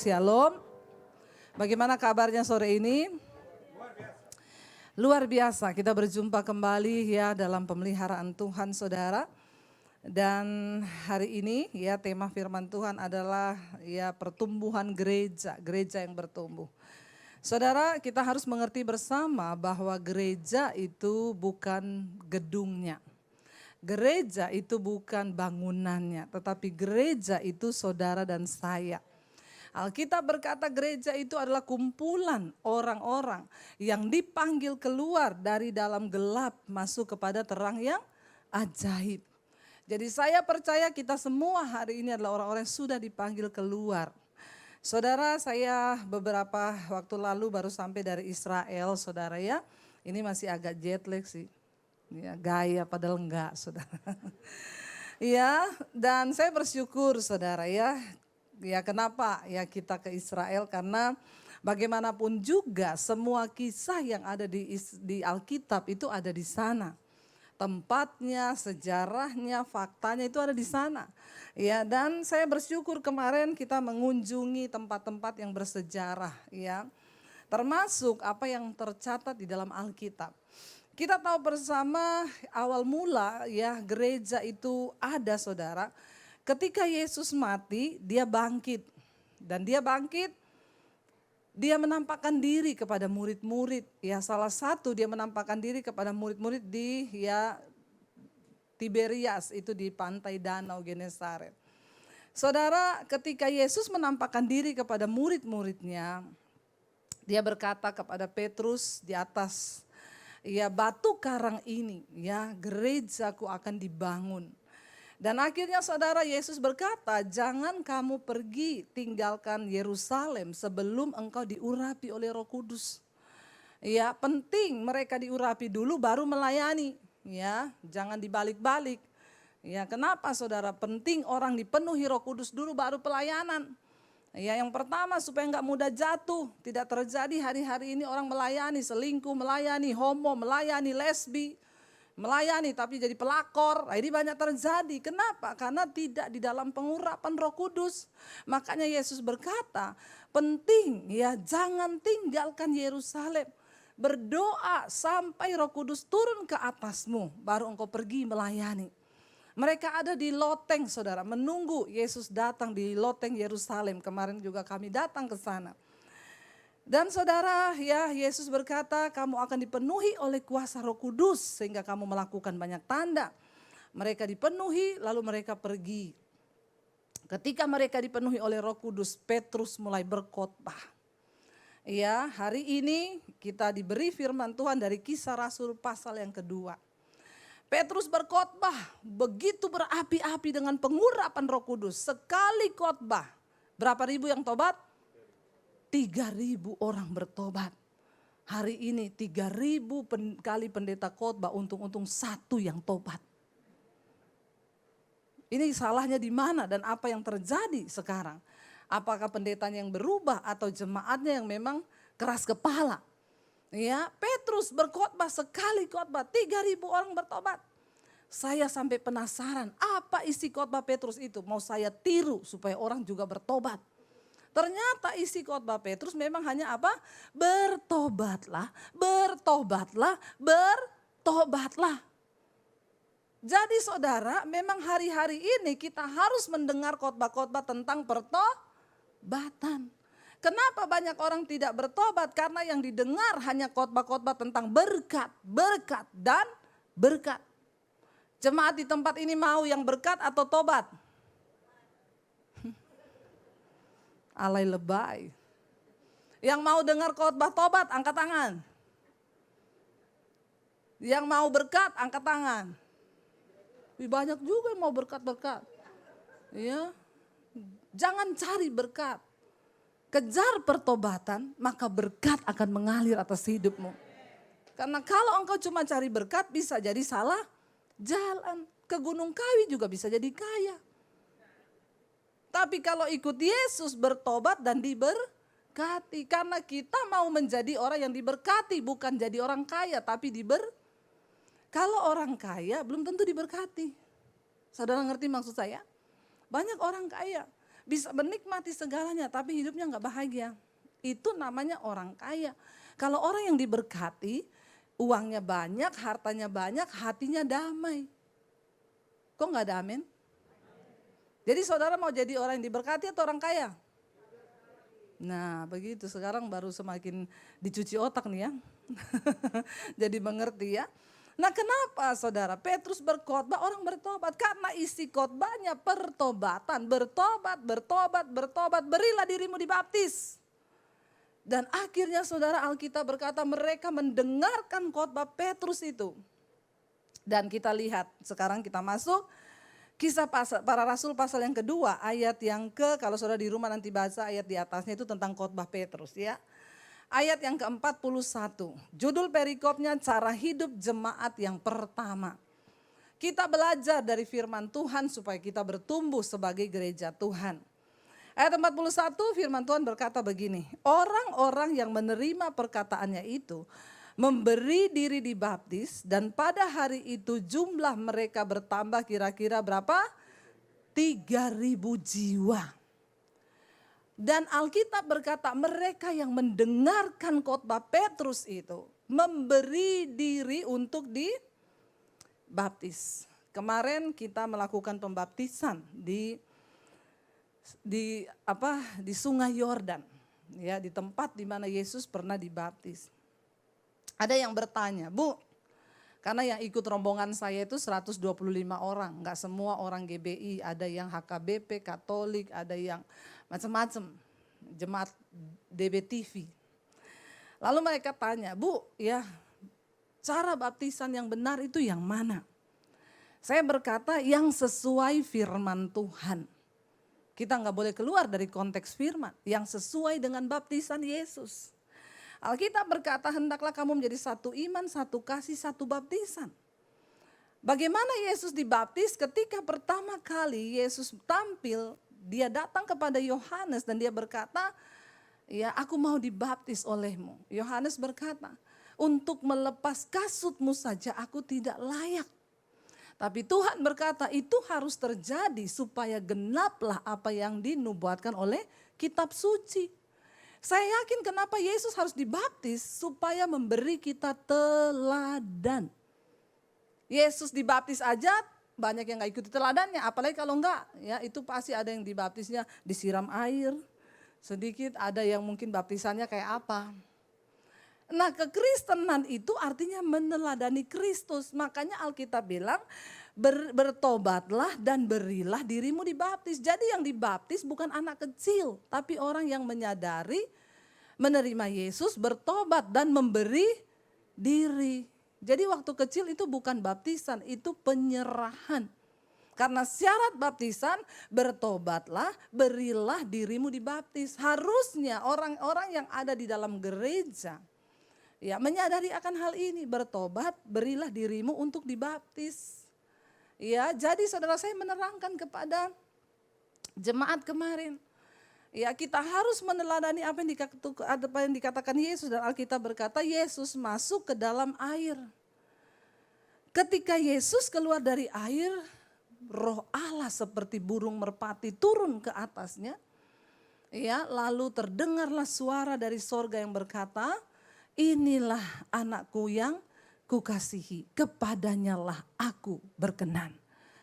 Shalom. Bagaimana kabarnya sore ini? Luar biasa, kita berjumpa kembali ya dalam pemeliharaan Tuhan saudara. Dan hari ini ya tema firman Tuhan adalah ya pertumbuhan gereja, gereja yang bertumbuh. Saudara, kita harus mengerti bersama bahwa gereja itu bukan gedungnya. Gereja itu bukan bangunannya, tetapi gereja itu saudara dan saya. Alkitab berkata gereja itu adalah kumpulan orang-orang yang dipanggil keluar dari dalam gelap masuk kepada terang yang ajaib. Jadi saya percaya kita semua hari ini adalah orang-orang yang sudah dipanggil keluar. Saudara, saya beberapa waktu lalu baru sampai dari Israel, saudara ya. Ini masih agak jet lag sih. Ya, gaya padahal enggak, saudara. Ya, dan saya bersyukur saudara ya. Ya kenapa ya kita ke Israel, karena bagaimanapun juga semua kisah yang ada di Alkitab itu ada di sana. Tempatnya, sejarahnya, faktanya itu ada di sana. Ya, dan saya bersyukur kemarin kita mengunjungi tempat-tempat yang bersejarah ya. Termasuk apa yang tercatat di dalam Alkitab. Kita tahu bersama awal mula ya gereja itu ada saudara. Ketika Yesus mati, dia bangkit. Dan dia bangkit, dia menampakkan diri kepada murid-murid. Ya, salah satu dia menampakkan diri kepada murid-murid di ya Tiberias, itu di pantai Danau Genesaret. Saudara, ketika Yesus menampakkan diri kepada murid-muridnya, dia berkata kepada Petrus di atas ya batu karang ini, ya gerejaku akan dibangun. Dan akhirnya saudara, Yesus berkata, jangan kamu pergi tinggalkan Yerusalem sebelum engkau diurapi oleh Roh Kudus. Ya, penting mereka diurapi dulu baru melayani. Ya, jangan dibalik-balik. Ya, kenapa saudara? Penting orang dipenuhi Roh Kudus dulu baru pelayanan. Ya, yang pertama supaya enggak mudah jatuh. Tidak terjadi hari-hari ini orang melayani selingkuh, melayani homo, melayani lesbi. Melayani tapi jadi pelakor, ini banyak terjadi. Kenapa? Karena tidak di dalam pengurapan Roh Kudus. Makanya Yesus berkata, penting ya jangan tinggalkan Yerusalem. Berdoa sampai Roh Kudus turun ke atasmu, baru engkau pergi melayani. Mereka ada di loteng saudara, menunggu Yesus datang di loteng Yerusalem. Kemarin juga kami datang ke sana. Dan saudara ya Yesus berkata kamu akan dipenuhi oleh kuasa Roh Kudus sehingga kamu melakukan banyak tanda. Mereka dipenuhi lalu mereka pergi. Ketika mereka dipenuhi oleh Roh Kudus, Petrus mulai berkhotbah. Ya, hari ini kita diberi firman Tuhan dari Kisah Rasul pasal yang kedua. Petrus berkhotbah begitu berapi-api dengan pengurapan Roh Kudus. Sekali khotbah, berapa ribu yang tobat? 3.000 orang bertobat. Hari ini 3.000 kali pendeta khotbah, untung-untung satu yang tobat. Ini salahnya di mana dan apa yang terjadi sekarang? Apakah pendetanya yang berubah atau jemaatnya yang memang keras kepala? Ya, Petrus berkhotbah sekali khotbah 3.000 orang bertobat. Saya sampai penasaran apa isi khotbah Petrus itu, mau saya tiru supaya orang juga bertobat. Ternyata isi khotbah Petrus memang hanya apa? Bertobatlah, bertobatlah, bertobatlah. Jadi saudara, memang hari-hari ini kita harus mendengar khotbah-khotbah tentang pertobatan. Kenapa banyak orang tidak bertobat? Karena yang didengar hanya khotbah-khotbah tentang berkat, berkat, dan berkat. Jemaat di tempat ini mau yang berkat atau tobat? Alay lebay. Yang mau dengar khotbah tobat, angkat tangan. Yang mau berkat, angkat tangan. Banyak juga yang mau berkat-berkat. Ya, jangan cari berkat. Kejar pertobatan, maka berkat akan mengalir atas hidupmu. Karena kalau engkau cuma cari berkat, bisa jadi salah jalan. Ke Gunung Kawi juga bisa jadi kaya. Tapi kalau ikut Yesus bertobat dan diberkati. Karena kita mau menjadi orang yang diberkati. Bukan jadi orang kaya tapi Kalau orang kaya belum tentu diberkati. Saudara ngerti maksud saya? Banyak orang kaya. bisa menikmati segalanya tapi hidupnya nggak bahagia. Itu namanya orang kaya. Kalau orang yang diberkati, uangnya banyak, hartanya banyak, hatinya damai. Kok nggak ada amin? Jadi saudara mau jadi orang yang diberkati atau orang kaya? Nah begitu, sekarang baru semakin dicuci otak nih ya. Jadi mengerti ya. Nah kenapa saudara Petrus berkhotbah orang bertobat? Karena isi khotbahnya pertobatan, bertobat, bertobat, bertobat, berilah dirimu dibaptis. Dan akhirnya saudara Alkitab berkata mereka mendengarkan khotbah Petrus itu. Dan kita lihat sekarang kita masuk Kisah Para Rasul pasal yang kedua ayat yang kalau saudara di rumah nanti baca ayat di atasnya itu tentang khotbah Petrus ya. Ayat yang ke-41, judul perikopnya cara hidup jemaat yang pertama. Kita belajar dari firman Tuhan supaya kita bertumbuh sebagai gereja Tuhan. Ayat 41 firman Tuhan berkata begini, orang-orang yang menerima perkataannya itu memberi diri dibaptis dan pada hari itu jumlah mereka bertambah kira-kira berapa? 3.000 jiwa. Dan Alkitab berkata mereka yang mendengarkan khotbah Petrus itu memberi diri untuk dibaptis. Kemarin kita melakukan pembaptisan di Sungai Yordan, ya, di tempat di mana Yesus pernah dibaptis. Ada yang bertanya, Bu, karena yang ikut rombongan saya itu 125 orang, enggak semua orang GBI, ada yang HKBP, Katolik, ada yang macam-macam, jemaat DBTV. Lalu mereka tanya, Bu, ya cara baptisan yang benar itu yang mana? Saya berkata yang sesuai firman Tuhan. Kita enggak boleh keluar dari konteks firman, yang sesuai dengan baptisan Yesus. Alkitab berkata hendaklah kamu menjadi satu iman, satu kasih, satu baptisan. Bagaimana Yesus dibaptis? Ketika pertama kali Yesus tampil, dia datang kepada Yohanes dan dia berkata, ya aku mau dibaptis olehmu. Yohanes berkata, untuk melepas kasutmu saja aku tidak layak. Tapi Tuhan berkata itu harus terjadi supaya genaplah apa yang dinubuatkan oleh kitab suci. Saya yakin kenapa Yesus harus dibaptis supaya memberi kita teladan. Yesus dibaptis aja banyak yang gak ikuti teladannya, apalagi kalau enggak, ya itu pasti ada yang dibaptisnya disiram air, sedikit ada yang mungkin baptisannya kayak apa. Nah kekristenan itu artinya meneladani Kristus, makanya Alkitab bilang bertobatlah dan berilah dirimu dibaptis. Jadi yang dibaptis bukan anak kecil, tapi orang yang menyadari, menerima Yesus, bertobat dan memberi diri. Jadi waktu kecil itu bukan baptisan, itu penyerahan. Karena syarat baptisan, bertobatlah, berilah dirimu dibaptis. Harusnya orang-orang yang ada di dalam gereja, ya menyadari akan hal ini, bertobat, berilah dirimu untuk dibaptis. Ya, jadi saudara saya menerangkan kepada jemaat kemarin, ya kita harus meneladani apa yang dikatakan Yesus, dan Alkitab berkata Yesus masuk ke dalam air. Ketika Yesus keluar dari air, Roh Allah seperti burung merpati turun ke atasnya. Ya, lalu terdengarlah suara dari sorga yang berkata, inilah anakku yang kukasihi, kepadanyalah aku berkenan.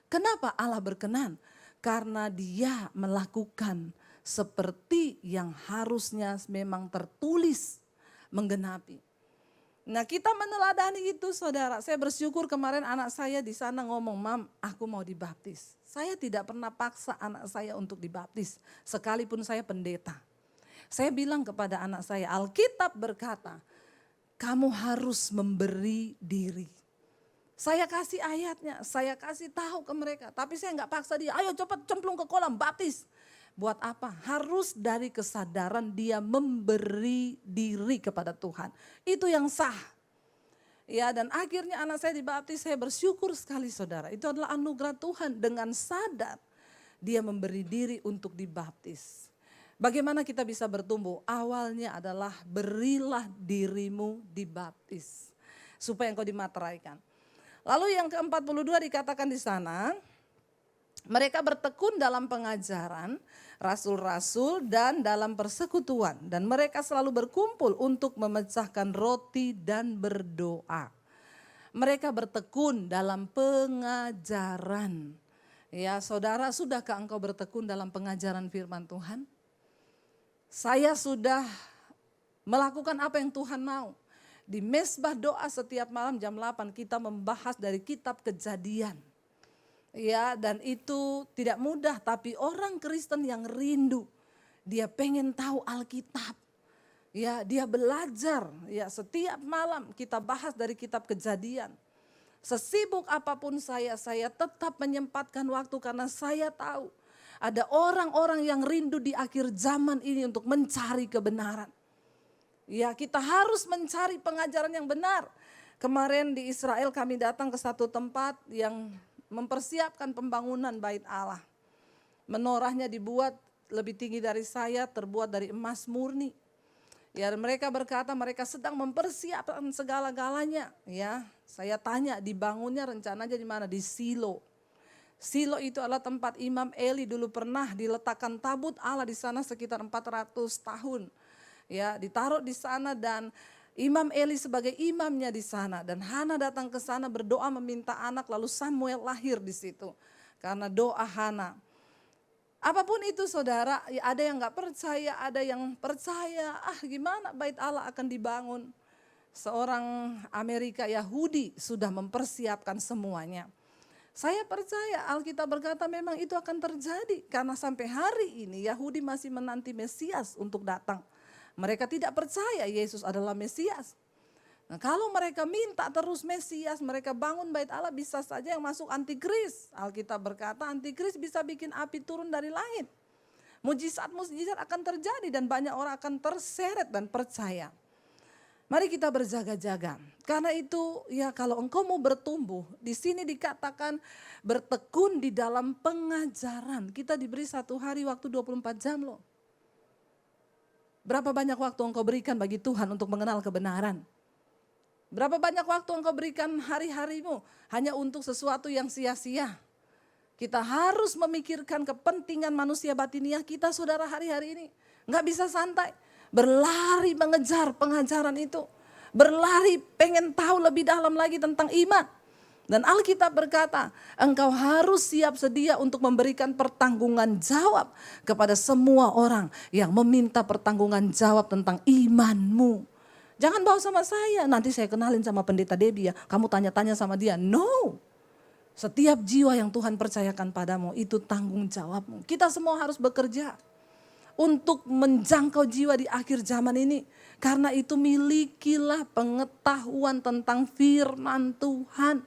Kenapa Allah berkenan? Karena dia melakukan seperti yang harusnya memang tertulis menggenapi. Nah kita meneladani itu saudara. Saya bersyukur kemarin anak saya di sana ngomong, Mam aku mau dibaptis. Saya tidak pernah paksa anak saya untuk dibaptis, sekalipun saya pendeta. Saya bilang kepada anak saya, Alkitab berkata, kamu harus memberi diri. Saya kasih ayatnya, saya kasih tahu ke mereka. Tapi saya nggak paksa dia, ayo cepat cemplung ke kolam, baptis. Buat apa? Harus dari kesadaran dia memberi diri kepada Tuhan. Itu yang sah. Ya, dan akhirnya anak saya dibaptis, saya bersyukur sekali saudara. Itu adalah anugerah Tuhan, dengan sadar dia memberi diri untuk dibaptis. Bagaimana kita bisa bertumbuh? Awalnya adalah berilah dirimu dibaptis, supaya engkau dimateraikan. Lalu yang ke-42 dikatakan di sana, mereka bertekun dalam pengajaran, rasul-rasul dan dalam persekutuan. Dan mereka selalu berkumpul untuk memecahkan roti dan berdoa. Mereka bertekun dalam pengajaran. Ya saudara, sudahkah engkau bertekun dalam pengajaran firman Tuhan? Saya sudah melakukan apa yang Tuhan mau. Di mesbah doa setiap malam jam 8 kita membahas dari kitab Kejadian. Ya, dan itu tidak mudah, tapi orang Kristen yang rindu, dia pengen tahu Alkitab. Ya, dia belajar. Ya, setiap malam kita bahas dari kitab Kejadian. Sesibuk apapun saya tetap menyempatkan waktu karena saya tahu ada orang-orang yang rindu di akhir zaman ini untuk mencari kebenaran. Ya, kita harus mencari pengajaran yang benar. Kemarin di Israel kami datang ke satu tempat yang mempersiapkan pembangunan bait Allah. Menorahnya dibuat lebih tinggi dari saya, terbuat dari emas murni. Ya, mereka berkata mereka sedang mempersiapkan segala-galanya. Ya, saya tanya dibangunnya rencananya di mana? Di Silo. Silo itu adalah tempat Imam Eli dulu pernah diletakkan tabut Allah di sana sekitar 400 tahun. Ya, ditaruh di sana dan Imam Eli sebagai imamnya di sana dan Hana datang ke sana berdoa meminta anak, lalu Samuel lahir di situ karena doa Hana. Apapun itu saudara, ya ada yang nggak percaya, ada yang percaya. Gimana bait Allah akan dibangun? Seorang Amerika Yahudi sudah mempersiapkan semuanya. Saya percaya Alkitab berkata memang itu akan terjadi karena sampai hari ini Yahudi masih menanti Mesias untuk datang. Mereka tidak percaya Yesus adalah Mesias. Nah, kalau mereka minta terus Mesias, mereka bangun bait Allah, bisa saja yang masuk antikris. Alkitab berkata antikris bisa bikin api turun dari langit. Mujizat-mujizat akan terjadi dan banyak orang akan terseret dan percaya. Mari kita berjaga-jaga. Karena itu ya kalau engkau mau bertumbuh, di sini dikatakan bertekun di dalam pengajaran. Kita diberi 1 hari waktu 24 jam loh. Berapa banyak waktu engkau berikan bagi Tuhan untuk mengenal kebenaran? Berapa banyak waktu engkau berikan hari-harimu hanya untuk sesuatu yang sia-sia? Kita harus memikirkan kepentingan manusia batiniah kita saudara hari-hari ini. Enggak bisa santai, berlari mengejar pengajaran itu. Berlari pengen tahu lebih dalam lagi tentang iman. Dan Alkitab berkata, engkau harus siap sedia untuk memberikan pertanggungan jawab kepada semua orang yang meminta pertanggungan jawab tentang imanmu. Jangan bawa sama saya, nanti saya kenalin sama pendeta Debbie ya, kamu tanya-tanya sama dia. No, setiap jiwa yang Tuhan percayakan padamu itu tanggung jawabmu. Kita semua harus bekerja untuk menjangkau jiwa di akhir zaman ini. Karena itu milikilah pengetahuan tentang firman Tuhan.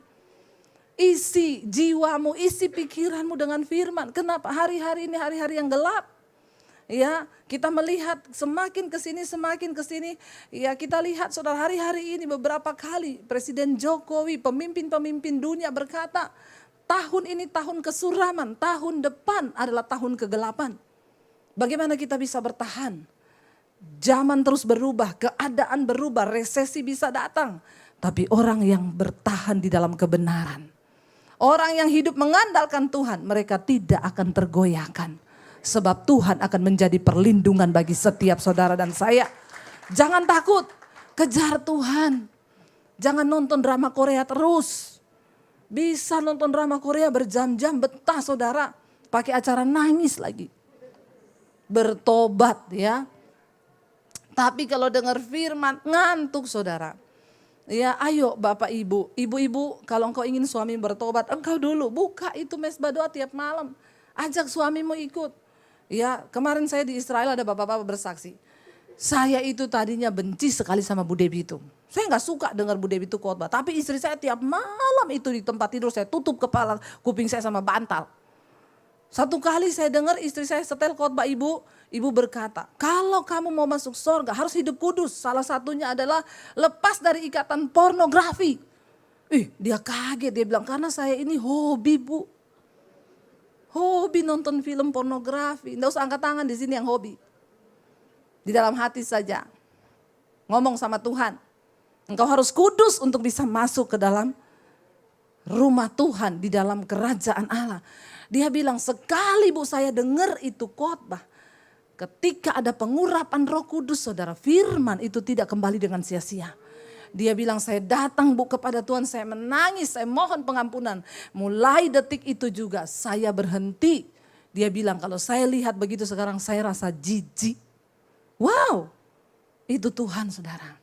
Isi jiwamu, isi pikiranmu dengan firman. Kenapa? Hari-hari ini hari-hari yang gelap. Ya, kita melihat semakin ke sini, ya kita lihat saudara hari-hari ini beberapa kali Presiden Jokowi, pemimpin-pemimpin dunia berkata, tahun ini tahun kesuraman, tahun depan adalah tahun kegelapan. Bagaimana kita bisa bertahan? Zaman terus berubah, keadaan berubah, resesi bisa datang. Tapi orang yang bertahan di dalam kebenaran, orang yang hidup mengandalkan Tuhan, mereka tidak akan tergoyahkan. Sebab Tuhan akan menjadi perlindungan bagi setiap saudara dan saya. Jangan takut, kejar Tuhan. Jangan nonton drama Korea terus. Bisa nonton drama Korea berjam-jam, betah saudara. Pakai acara nangis lagi. Bertobat ya. Tapi kalau dengar firman, ngantuk saudara. Ya ayo Bapak Ibu, ibu-ibu kalau engkau ingin suami bertobat, engkau dulu buka itu mesbah doa tiap malam. Ajak suamimu ikut. Ya kemarin saya di Israel ada bapak-bapak bersaksi. Saya itu tadinya benci sekali sama Bu Debbie itu. Saya gak suka dengar Bu Debbie itu khotbah. Tapi istri saya tiap malam itu di tempat tidur saya tutup kepala kuping saya sama bantal. Satu kali saya dengar istri saya setel khotbah ibu berkata, kalau kamu mau masuk surga harus hidup kudus. Salah satunya adalah lepas dari ikatan pornografi. Dia kaget, dia bilang karena saya ini hobi Bu. Hobi nonton film pornografi. Nggak usah angkat tangan di sini yang hobi. Di dalam hati saja. Ngomong sama Tuhan. Engkau harus kudus untuk bisa masuk ke dalam rumah Tuhan, di dalam kerajaan Allah. Dia bilang, sekali Bu saya dengar itu khotbah, ketika ada pengurapan Roh Kudus, saudara, firman itu tidak kembali dengan sia-sia. Dia bilang, saya datang Bu kepada Tuhan, saya menangis, saya mohon pengampunan. Mulai detik itu juga saya berhenti. Dia bilang, kalau saya lihat begitu sekarang saya rasa jijik. Wow, itu Tuhan, saudara.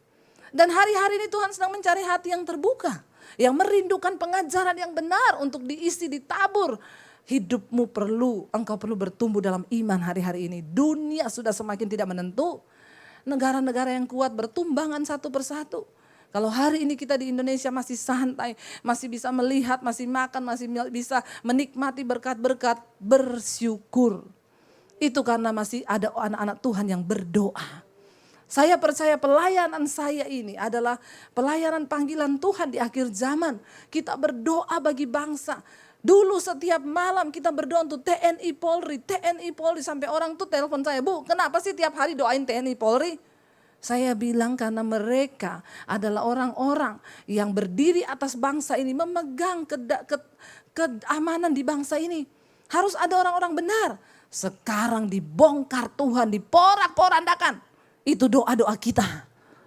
Dan hari-hari ini Tuhan sedang mencari hati yang terbuka, yang merindukan pengajaran yang benar untuk diisi, ditabur. Engkau perlu bertumbuh dalam iman hari-hari ini. Dunia sudah semakin tidak menentu. Negara-negara yang kuat bertumbangan satu persatu. Kalau hari ini kita di Indonesia masih santai, masih bisa melihat, masih makan, masih bisa menikmati berkat-berkat, bersyukur. Itu karena masih ada anak-anak Tuhan yang berdoa. Saya percaya pelayanan saya ini adalah pelayanan panggilan Tuhan di akhir zaman. Kita berdoa bagi bangsa. Dulu setiap malam kita berdoa untuk TNI Polri sampai orang tuh telepon saya, Bu kenapa sih tiap hari doain TNI Polri? Saya bilang karena mereka adalah orang-orang yang berdiri atas bangsa ini, memegang keamanan di bangsa ini. Harus ada orang-orang benar. Sekarang dibongkar Tuhan, diporak-porandakan. Itu doa-doa kita.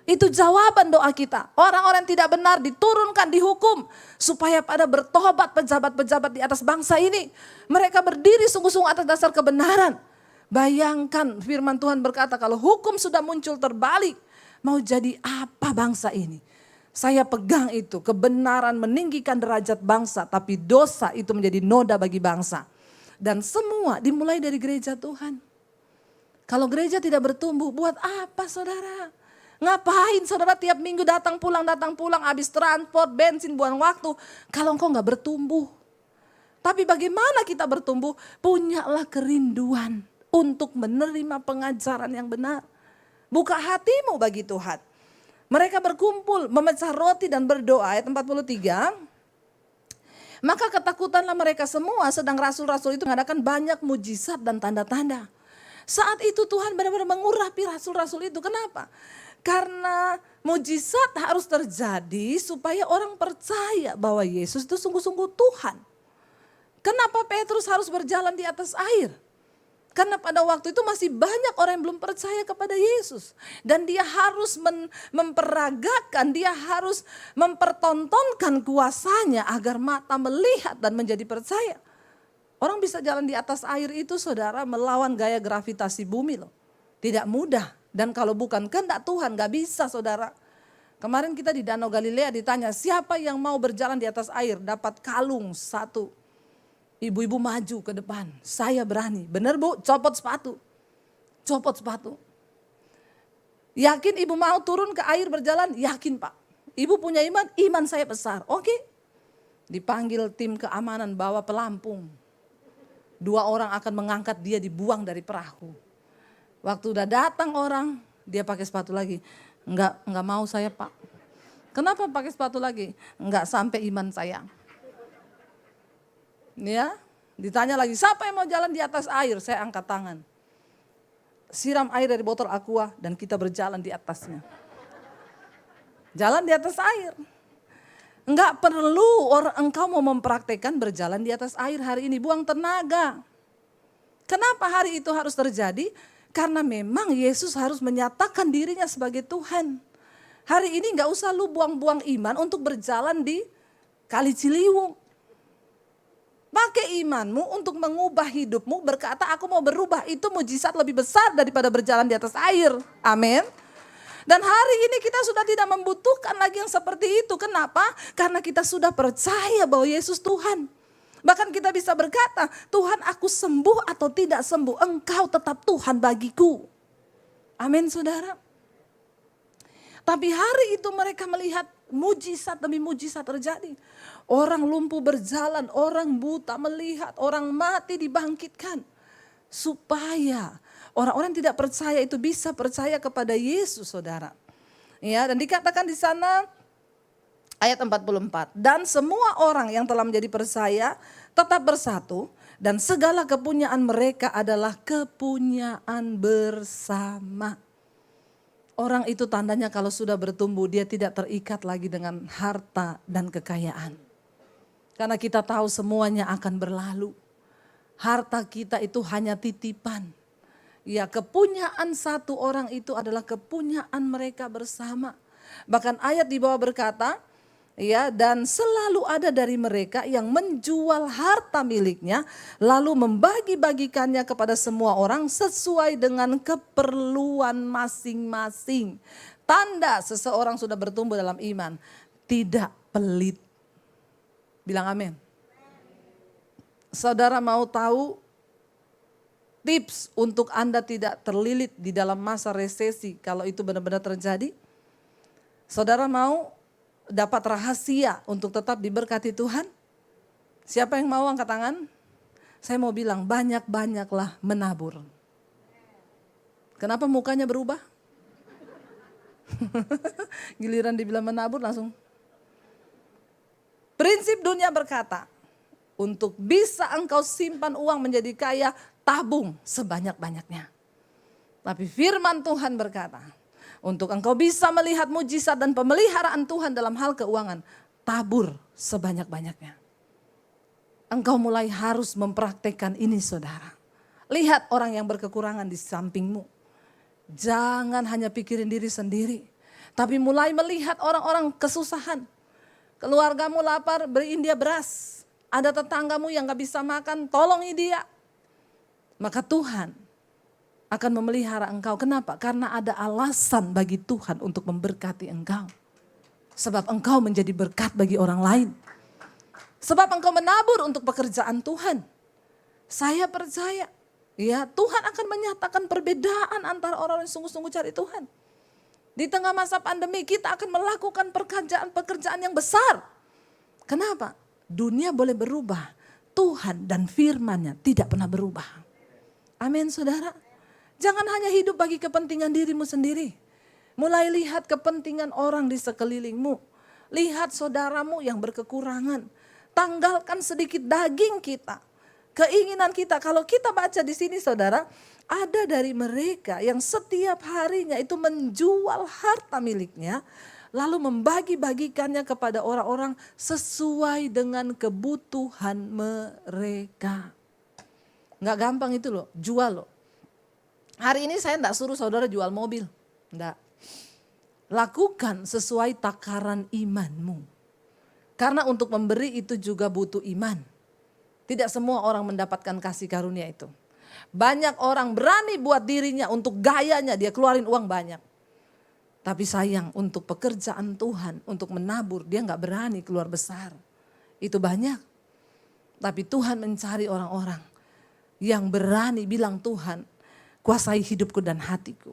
Itu jawaban doa kita. Orang-orang tidak benar diturunkan, dihukum. Supaya pada bertobat pejabat-pejabat di atas bangsa ini. Mereka berdiri sungguh-sungguh atas dasar kebenaran. Bayangkan firman Tuhan berkata kalau hukum sudah muncul terbalik. Mau jadi apa bangsa ini? Saya pegang itu, kebenaran meninggikan derajat bangsa. Tapi dosa itu menjadi noda bagi bangsa. Dan semua dimulai dari gereja Tuhan. Kalau gereja tidak bertumbuh, buat apa saudara? Ngapain saudara tiap minggu datang pulang, habis transport, bensin, buang waktu. Kalau engkau gak bertumbuh. Tapi bagaimana kita bertumbuh? Punyalah kerinduan untuk menerima pengajaran yang benar. Buka hatimu bagi Tuhan. Mereka berkumpul, memecah roti dan berdoa, ayat 43. Maka ketakutanlah mereka semua, sedang rasul-rasul itu mengadakan banyak mujizat dan tanda-tanda. Saat itu Tuhan benar-benar mengurapi rasul-rasul itu. Kenapa? Karena mujizat harus terjadi supaya orang percaya bahwa Yesus itu sungguh-sungguh Tuhan. Kenapa Petrus harus berjalan di atas air? Karena pada waktu itu masih banyak orang yang belum percaya kepada Yesus. Dan dia harus memperagakan, dia harus mempertontonkan kuasanya agar mata melihat dan menjadi percaya. Orang bisa jalan di atas air itu saudara melawan gaya gravitasi bumi loh. Tidak mudah. Dan kalau bukan kehendak Tuhan gak bisa saudara. Kemarin kita di Danau Galilea ditanya siapa yang mau berjalan di atas air dapat kalung satu. Ibu-ibu maju ke depan. Saya berani. Benar Bu? Copot sepatu. Copot sepatu. Yakin ibu mau turun ke air berjalan? Yakin Pak. Ibu punya iman? Iman saya besar. Oke. Dipanggil tim keamanan bawa pelampung. 2 orang akan mengangkat dia dibuang dari perahu. Waktu udah datang orang, dia pakai sepatu lagi. Enggak mau saya Pak. Kenapa pakai sepatu lagi? Enggak sampai iman saya. Ya, ditanya lagi, siapa yang mau jalan di atas air? Saya angkat tangan. Siram air dari botol aqua dan kita berjalan di atasnya. Jalan di atas air. Enggak perlu engkau mau mempraktekkan berjalan di atas air hari ini, buang tenaga. Kenapa hari itu harus terjadi? Karena memang Yesus harus menyatakan dirinya sebagai Tuhan. Hari ini gak usah lu buang-buang iman untuk berjalan di Kali Ciliwung. Pakai imanmu untuk mengubah hidupmu, berkata aku mau berubah. Itu mujizat lebih besar daripada berjalan di atas air. Amin. Dan hari ini kita sudah tidak membutuhkan lagi yang seperti itu. Kenapa? Karena kita sudah percaya bahwa Yesus Tuhan. Bahkan kita bisa berkata, Tuhan aku sembuh atau tidak sembuh, Engkau tetap Tuhan bagiku. Amin saudara. Tapi hari itu mereka melihat mujizat demi mujizat terjadi. Orang lumpuh berjalan, orang buta melihat, orang mati dibangkitkan. Supaya orang-orang yang tidak percaya itu bisa percaya kepada Yesus saudara. Ya, dan dikatakan di sana ayat 44. Dan semua orang yang telah menjadi percaya tetap bersatu. Dan segala kepunyaan mereka adalah kepunyaan bersama. Orang itu tandanya kalau sudah bertumbuh dia tidak terikat lagi dengan harta dan kekayaan. Karena kita tahu semuanya akan berlalu. Harta kita itu hanya titipan. Ya, kepunyaan satu orang itu adalah kepunyaan mereka bersama. Bahkan ayat di bawah berkata, ya, dan selalu ada dari mereka yang menjual harta miliknya lalu membagi-bagikannya kepada semua orang sesuai dengan keperluan masing-masing. Tanda seseorang sudah bertumbuh dalam iman, tidak pelit. Bilang amin. Saudara mau tahu tips untuk Anda tidak terlilit di dalam masa resesi kalau itu benar-benar terjadi? Saudara mau dapat rahasia untuk tetap diberkati Tuhan? Siapa yang mau angkat tangan? Saya mau bilang banyak-banyaklah menabur. Kenapa mukanya berubah? Giliran dibilang menabur langsung. Prinsip dunia berkata, untuk bisa engkau simpan uang menjadi kaya, tabung sebanyak-banyaknya. Tapi firman Tuhan berkata, untuk engkau bisa melihat mujizat dan pemeliharaan Tuhan dalam hal keuangan, tabur sebanyak-banyaknya. Engkau mulai harus mempraktekkan ini, saudara. Lihat orang yang berkekurangan di sampingmu. Jangan hanya pikirin diri sendiri, tapi mulai melihat orang-orang kesusahan. Keluargamu lapar, beriin dia beras. Ada tetanggamu yang gak bisa makan, tolongi dia. Maka Tuhan akan memelihara engkau. Kenapa? Karena ada alasan bagi Tuhan untuk memberkati engkau. Sebab engkau menjadi berkat bagi orang lain. Sebab engkau menabur untuk pekerjaan Tuhan. Saya percaya, ya, Tuhan akan menyatakan perbedaan antara orang yang sungguh-sungguh cari Tuhan. Di tengah masa pandemi kita akan melakukan pekerjaan yang besar. Kenapa? Dunia boleh berubah, Tuhan dan firman-Nya tidak pernah berubah. Amin, saudara. Jangan hanya hidup bagi kepentingan dirimu sendiri. Mulai lihat kepentingan orang di sekelilingmu. Lihat saudaramu yang berkekurangan. Tanggalkan sedikit daging kita. Keinginan kita, kalau kita baca di sini saudara, ada dari mereka yang setiap harinya itu menjual harta miliknya, lalu membagi-bagikannya kepada orang-orang sesuai dengan kebutuhan mereka. Nggak gampang itu loh, jual loh. Hari ini saya enggak suruh saudara jual mobil, enggak. Lakukan sesuai takaran imanmu. Karena untuk memberi itu juga butuh iman. Tidak semua orang mendapatkan kasih karunia itu. Banyak orang berani buat dirinya untuk gayanya dia keluarin uang banyak. Tapi sayang untuk pekerjaan Tuhan, untuk menabur dia gak berani keluar besar. Itu banyak. Tapi Tuhan mencari orang-orang yang berani bilang, Tuhan kuasai hidupku dan hatiku.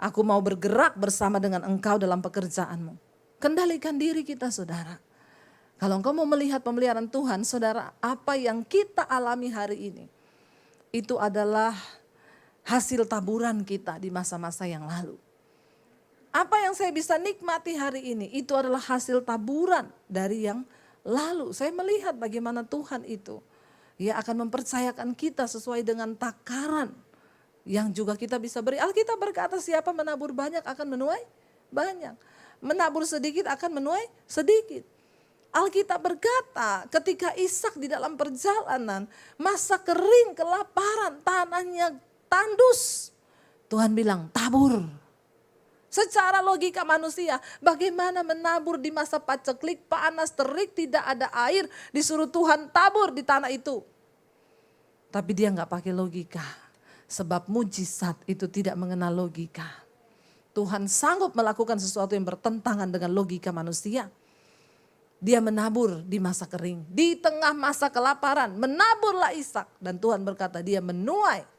Aku mau bergerak bersama dengan engkau dalam pekerjaanmu. Kendalikan diri kita saudara. Kalau engkau mau melihat pemeliharaan Tuhan, saudara, apa yang kita alami hari ini, itu adalah hasil taburan kita di masa-masa yang lalu. Apa yang saya bisa nikmati hari ini, itu adalah hasil taburan dari yang lalu. Saya melihat bagaimana Tuhan itu, ya akan mempercayakan kita sesuai dengan takaran yang juga kita bisa beri. Alkitab berkata siapa menabur banyak akan menuai banyak. Menabur sedikit akan menuai sedikit. Alkitab berkata ketika Ishak di dalam perjalanan, masa kering, kelaparan, tanahnya tandus. Tuhan bilang tabur. Secara logika manusia, bagaimana menabur di masa paceklik, panas, terik, tidak ada air, disuruh Tuhan tabur di tanah itu. Tapi dia gak pakai logika, sebab mujizat itu tidak mengenal logika. Tuhan sanggup melakukan sesuatu yang bertentangan dengan logika manusia. Dia menabur di masa kering, di tengah masa kelaparan, menaburlah Ishak. Dan Tuhan berkata dia menuai.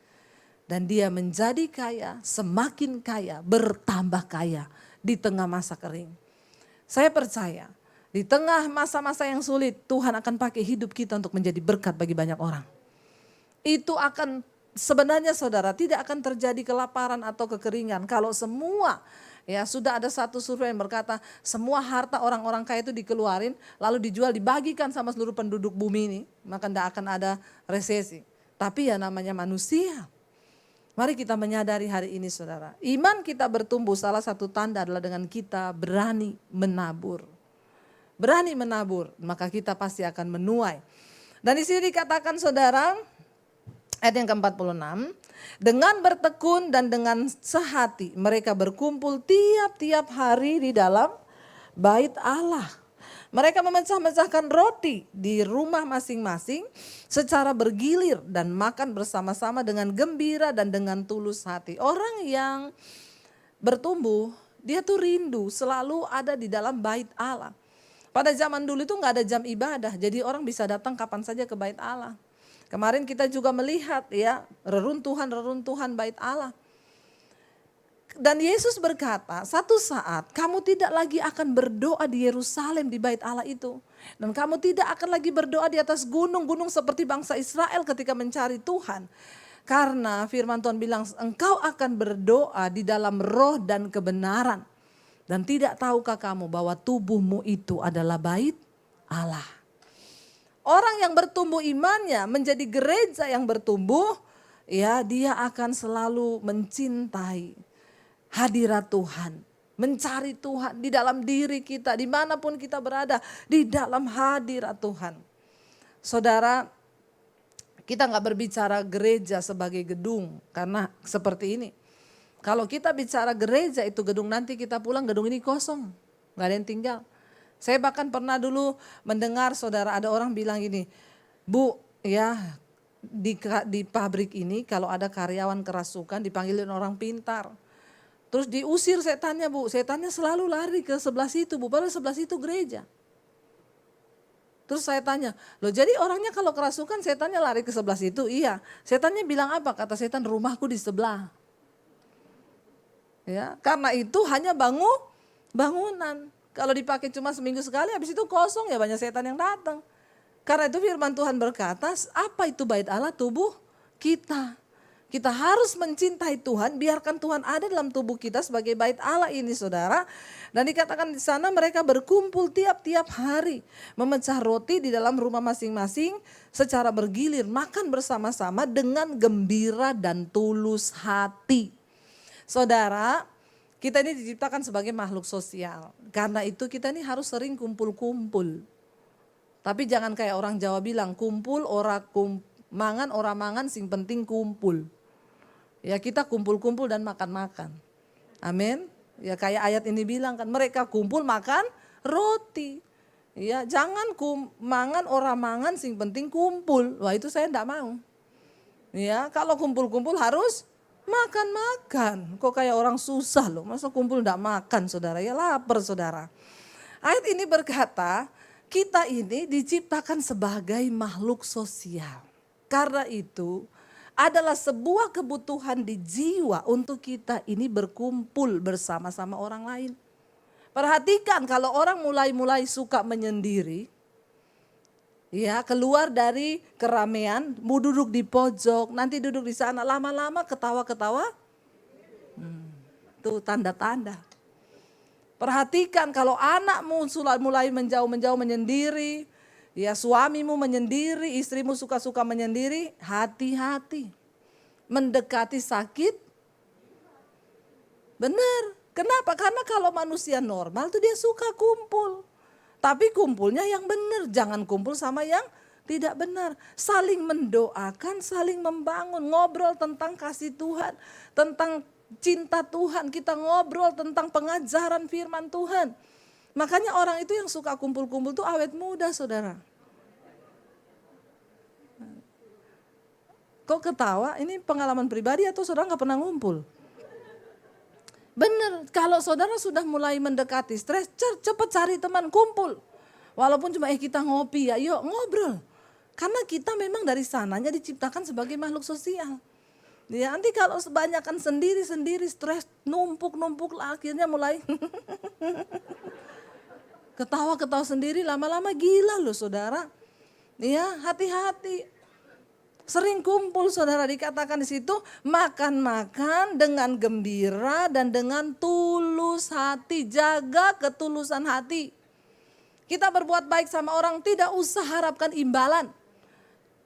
Dan dia menjadi kaya, semakin kaya, bertambah kaya di tengah masa kering. Saya percaya di tengah masa-masa yang sulit Tuhan akan pakai hidup kita untuk menjadi berkat bagi banyak orang. Itu akan sebenarnya saudara tidak akan terjadi kelaparan atau kekeringan kalau semua. Ya sudah ada satu survei yang berkata semua harta orang-orang kaya itu dikeluarin lalu dijual dibagikan sama seluruh penduduk bumi ini. Maka tidak akan ada resesi. Tapi ya namanya manusia. Mari kita menyadari hari ini saudara. Iman kita bertumbuh salah satu tanda adalah dengan kita berani menabur. berani menabur, maka kita pasti akan menuai. Dan di sini dikatakan saudara, ayat yang ke-46, dengan bertekun dan dengan sehati mereka berkumpul tiap-tiap hari di dalam bait Allah. Mereka memecah-mecahkan roti di rumah masing-masing secara bergilir dan makan bersama-sama dengan gembira dan dengan tulus hati. Orang yang bertumbuh, dia tuh rindu selalu ada di dalam bait Allah. Pada zaman dulu itu nggak ada jam ibadah, jadi orang bisa datang kapan saja ke bait Allah. Kemarin kita juga melihat ya reruntuhan bait Allah. Dan Yesus berkata, satu saat kamu tidak lagi akan berdoa di Yerusalem di bait Allah itu. Dan kamu tidak akan lagi berdoa di atas gunung-gunung seperti bangsa Israel ketika mencari Tuhan. Karena firman Tuhan bilang, engkau akan berdoa di dalam roh dan kebenaran. Dan tidak tahukah kamu bahwa tubuhmu itu adalah bait Allah. Orang yang bertumbuh imannya menjadi gereja yang bertumbuh, ya dia akan selalu mencintai hadirat Tuhan, mencari Tuhan di dalam diri kita, dimanapun kita berada, di dalam hadirat Tuhan. Saudara, kita nggak berbicara gereja sebagai gedung, karena seperti ini. Kalau kita bicara gereja itu gedung, nanti kita pulang gedung ini kosong, nggak ada yang tinggal. Saya bahkan pernah dulu mendengar saudara ada orang bilang gini, Bu ya di pabrik ini kalau ada karyawan kerasukan dipanggilin orang pintar. Terus diusir setannya Bu, setannya selalu lari ke sebelah situ Bu, padahal sebelah situ gereja. Terus saya tanya, loh jadi orangnya kalau kerasukan setannya lari ke sebelah situ? Iya, setannya bilang apa? Kata setan, rumahku di sebelah. Ya, karena itu hanya bangunan. Kalau dipakai cuma seminggu sekali, habis itu kosong ya banyak setan yang datang. Karena itu firman Tuhan berkata, apa itu bait Allah? Tubuh kita. Kita harus mencintai Tuhan, biarkan Tuhan ada dalam tubuh kita sebagai bait Allah ini saudara. Dan dikatakan di sana mereka berkumpul tiap-tiap hari. Memecah roti di dalam rumah masing-masing secara bergilir. Makan bersama-sama dengan gembira dan tulus hati. Saudara, kita ini diciptakan sebagai makhluk sosial. Karena itu kita ini harus sering kumpul-kumpul. Tapi jangan kayak orang Jawa bilang, kumpul mangan ora mangan sing penting kumpul. Ya kita kumpul-kumpul dan makan-makan. Amin. Ya kayak ayat ini bilang kan, mereka kumpul makan roti. Ya jangan mangan ora mangan sing penting kumpul. Wah itu saya enggak mau. Ya kalau kumpul-kumpul harus makan-makan. Kok kayak orang susah loh, masa kumpul enggak makan saudara, ya lapar saudara. Ayat ini berkata, kita ini diciptakan sebagai makhluk sosial. Karena itu adalah sebuah kebutuhan di jiwa untuk kita ini berkumpul bersama-sama orang lain. Perhatikan kalau orang mulai suka menyendiri, ya keluar dari keramaian, mau duduk di pojok, nanti duduk di sana, lama-lama ketawa-ketawa, itu tanda-tanda. Perhatikan kalau anakmu mulai menjauh menyendiri, ya suamimu menyendiri, istrimu suka-suka menyendiri, hati-hati. Mendekati sakit, benar. Kenapa? Karena kalau manusia normal tuh dia suka kumpul. Tapi kumpulnya yang benar, jangan kumpul sama yang tidak benar. Saling mendoakan, saling membangun, ngobrol tentang kasih Tuhan, tentang cinta Tuhan, kita ngobrol tentang pengajaran firman Tuhan. Makanya orang itu yang suka kumpul-kumpul tuh awet muda saudara. Kok ketawa? Ini pengalaman pribadi atau saudara gak pernah ngumpul? Bener, kalau saudara sudah mulai mendekati stres, cepat cari teman kumpul. Walaupun cuma kita ngopi ya, yuk ngobrol. Karena kita memang dari sananya diciptakan sebagai makhluk sosial. Ya, nanti kalau sebanyakan sendiri stres numpuk lah, akhirnya mulai ketawa sendiri, lama-lama gila loh saudara. Ya, hati-hati. Sering kumpul saudara, dikatakan di situ makan-makan dengan gembira dan dengan tulus hati. Jaga ketulusan hati. Kita berbuat baik sama orang tidak usah harapkan imbalan.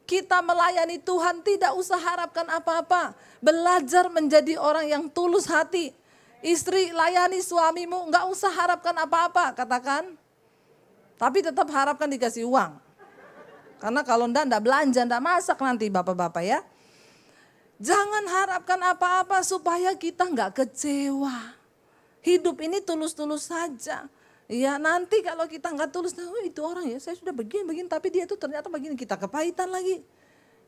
Kita melayani Tuhan tidak usah harapkan apa-apa. Belajar menjadi orang yang tulus hati. Istri layani suamimu, enggak usah harapkan apa-apa, katakan. Tapi tetap harapkan dikasih uang. Karena kalau enggak belanja, enggak masak nanti bapak-bapak ya. Jangan harapkan apa-apa supaya kita enggak kecewa. Hidup ini tulus-tulus saja. Ya nanti kalau kita enggak tulus, oh itu orang ya saya sudah begini, tapi dia itu ternyata begini, kita kepahitan lagi.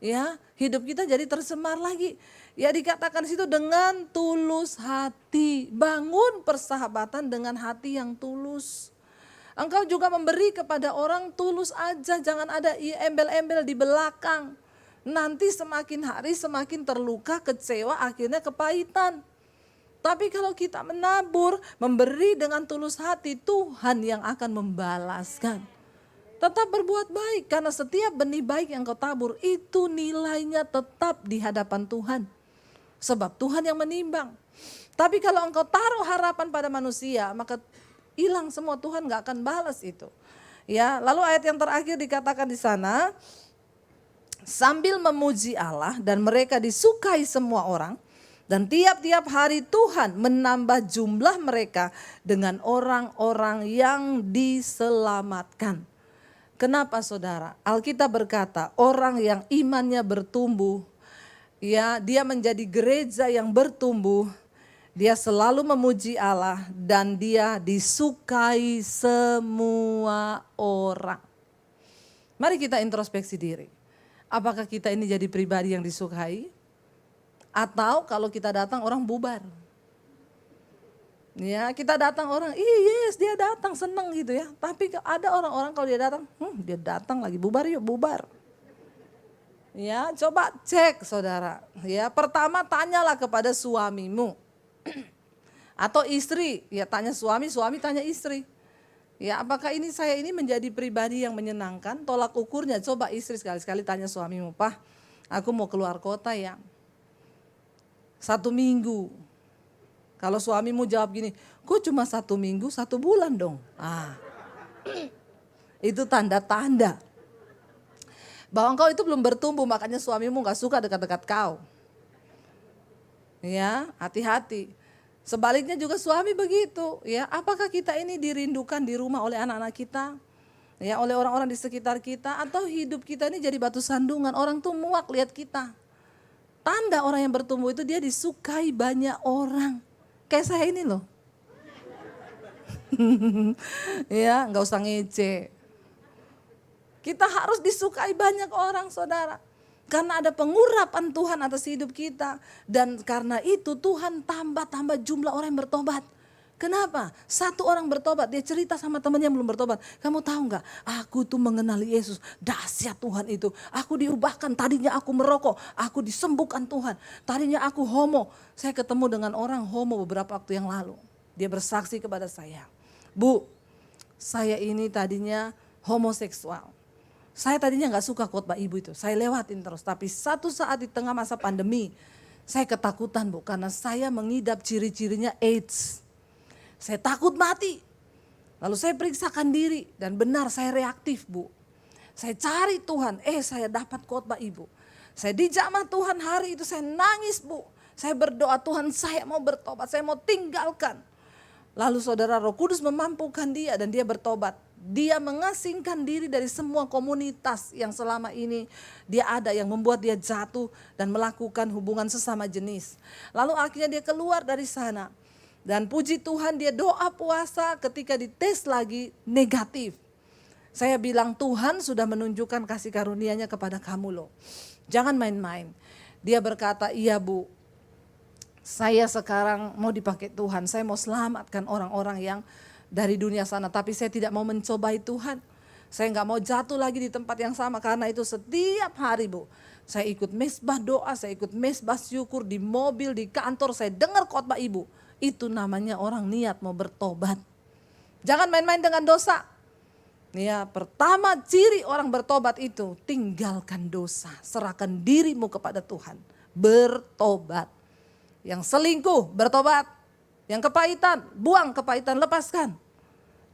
Ya, hidup kita jadi tercemar lagi. Ya dikatakan situ dengan tulus hati. Bangun persahabatan dengan hati yang tulus. Engkau juga memberi kepada orang tulus aja, jangan ada embel-embel di belakang. Nanti semakin hari semakin terluka, kecewa, akhirnya kepahitan. Tapi kalau kita menabur, memberi dengan tulus hati, Tuhan yang akan membalaskan. Tetap berbuat baik, karena setiap benih baik yang kau tabur, itu nilainya tetap di hadapan Tuhan. Sebab Tuhan yang menimbang. Tapi kalau engkau taruh harapan pada manusia, maka hilang semua, Tuhan gak akan balas itu. Ya, lalu ayat yang terakhir dikatakan di sana, sambil memuji Allah dan mereka disukai semua orang, dan tiap-tiap hari Tuhan menambah jumlah mereka dengan orang-orang yang diselamatkan. Kenapa saudara? Alkitab berkata orang yang imannya bertumbuh, ya dia menjadi gereja yang bertumbuh. Dia selalu memuji Allah dan dia disukai semua orang. Mari kita introspeksi diri. Apakah kita ini jadi pribadi yang disukai? Atau kalau kita datang orang bubar? Ya kita datang orang, yes dia datang senang gitu ya. Tapi ada orang-orang kalau dia datang lagi bubar yuk bubar. Ya coba cek saudara. Ya pertama tanyalah kepada suamimu. Atau istri, ya tanya suami, suami tanya istri. Ya apakah saya ini menjadi pribadi yang menyenangkan? Tolak ukurnya, coba istri sekali-sekali tanya suamimu, Pak aku mau keluar kota ya 1 minggu. Kalau suamimu jawab gini, kok cuma 1 minggu, 1 bulan dong. Itu tanda-tanda bahwa engkau itu belum bertumbuh, makanya suamimu gak suka dekat-dekat kau. Ya, hati-hati. Sebaliknya juga suami begitu, ya. Apakah kita ini dirindukan di rumah oleh anak-anak kita? Ya, oleh orang-orang di sekitar kita, atau hidup kita ini jadi batu sandungan, orang tuh muak lihat kita. Tanda orang yang bertumbuh itu dia disukai banyak orang. Kayak saya ini loh. Ya, enggak usah ngece. Kita harus disukai banyak orang, saudara. Karena ada pengurapan Tuhan atas hidup kita. Dan karena itu Tuhan tambah jumlah orang yang bertobat. Kenapa? 1 orang bertobat, dia cerita sama temannya yang belum bertobat. Kamu tahu gak, aku tuh mengenali Yesus, dahsyat Tuhan itu. Aku diubahkan, tadinya aku merokok, aku disembuhkan Tuhan. Tadinya aku homo, saya ketemu dengan orang homo beberapa waktu yang lalu. Dia bersaksi kepada saya, Bu, saya ini tadinya homoseksual. Saya tadinya gak suka khotbah ibu itu, saya lewatin terus. Tapi satu saat di tengah masa pandemi, saya ketakutan Bu, karena saya mengidap ciri-cirinya AIDS. Saya takut mati. Lalu saya periksakan diri dan benar saya reaktif Bu. Saya cari Tuhan, saya dapat khotbah ibu. Saya dijamah Tuhan hari itu, saya nangis Bu. Saya berdoa, Tuhan saya mau bertobat, saya mau tinggalkan. Lalu saudara, Roh Kudus memampukan dia dan dia bertobat. Dia mengasingkan diri dari semua komunitas yang selama ini dia ada, yang membuat dia jatuh dan melakukan hubungan sesama jenis. Lalu akhirnya dia keluar dari sana. Dan puji Tuhan dia doa puasa, ketika dites lagi negatif. Saya bilang Tuhan sudah menunjukkan kasih karunia-Nya kepada kamu loh. Jangan main-main. Dia berkata, iya Bu, saya sekarang mau dipakai Tuhan. Saya mau selamatkan orang-orang yang dari dunia sana, tapi saya tidak mau mencobai Tuhan. Saya nggak mau jatuh lagi di tempat yang sama, karena itu setiap hari Bu, saya ikut mesbah doa, saya ikut mesbah syukur di mobil, di kantor, saya dengar khotbah ibu. Itu namanya orang niat mau bertobat. Jangan main-main dengan dosa. Ya, pertama ciri orang bertobat itu tinggalkan dosa, serahkan dirimu kepada Tuhan, bertobat. Yang selingkuh bertobat, yang kepahitan buang kepahitan, lepaskan.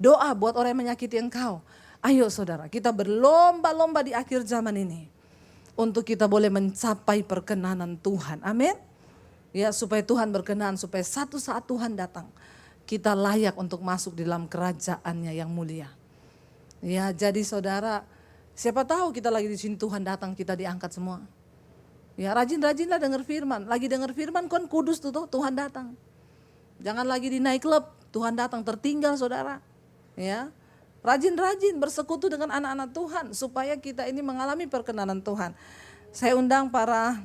Doa buat orang yang menyakiti engkau. Ayo saudara, kita berlomba-lomba di akhir zaman ini untuk kita boleh mencapai perkenanan Tuhan. Amin. Ya, supaya Tuhan berkenan, supaya satu saat Tuhan datang, kita layak untuk masuk di dalam kerajaannya yang mulia. Ya, jadi saudara, siapa tahu kita lagi di sini Tuhan datang, kita diangkat semua. Ya, rajin-rajinlah dengar firman. Lagi dengar firman kan kudus tuh Tuhan datang. Jangan lagi di night club, Tuhan datang tertinggal saudara. Ya, rajin-rajin bersekutu dengan anak-anak Tuhan supaya kita ini mengalami perkenanan Tuhan. Saya undang para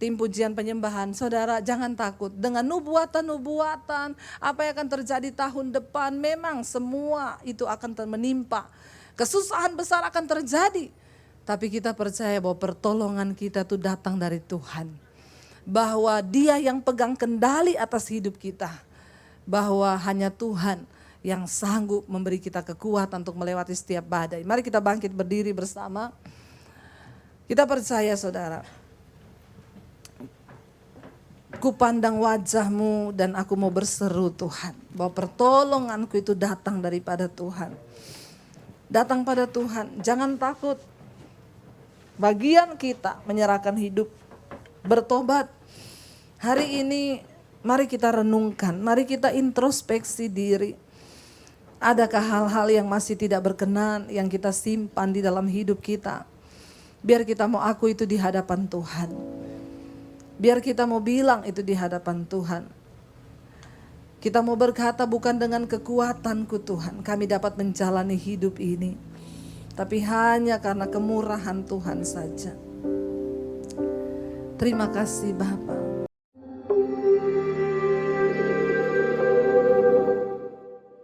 tim pujian penyembahan, saudara jangan takut dengan nubuatan-nubuatan apa yang akan terjadi tahun depan. Memang semua itu akan menimpa, kesusahan besar akan terjadi, tapi kita percaya bahwa pertolongan kita itu datang dari Tuhan, bahwa Dia yang pegang kendali atas hidup kita, bahwa hanya Tuhan yang sanggup memberi kita kekuatan untuk melewati setiap badai. Mari kita bangkit berdiri bersama. Kita percaya saudara, ku pandang wajah-Mu dan aku mau berseru Tuhan, bahwa pertolonganku itu datang daripada Tuhan. Datang pada Tuhan, jangan takut. Bagian kita menyerahkan hidup, bertobat. Hari ini mari kita renungkan, mari kita introspeksi diri. Adakah hal-hal yang masih tidak berkenan yang kita simpan di dalam hidup kita? Biar kita mau aku itu di hadapan Tuhan. Biar kita mau bilang itu di hadapan Tuhan. Kita mau berkata bukan dengan kekuatanku Tuhan kami dapat menjalani hidup ini, tapi hanya karena kemurahan Tuhan saja. Terima kasih Bapa.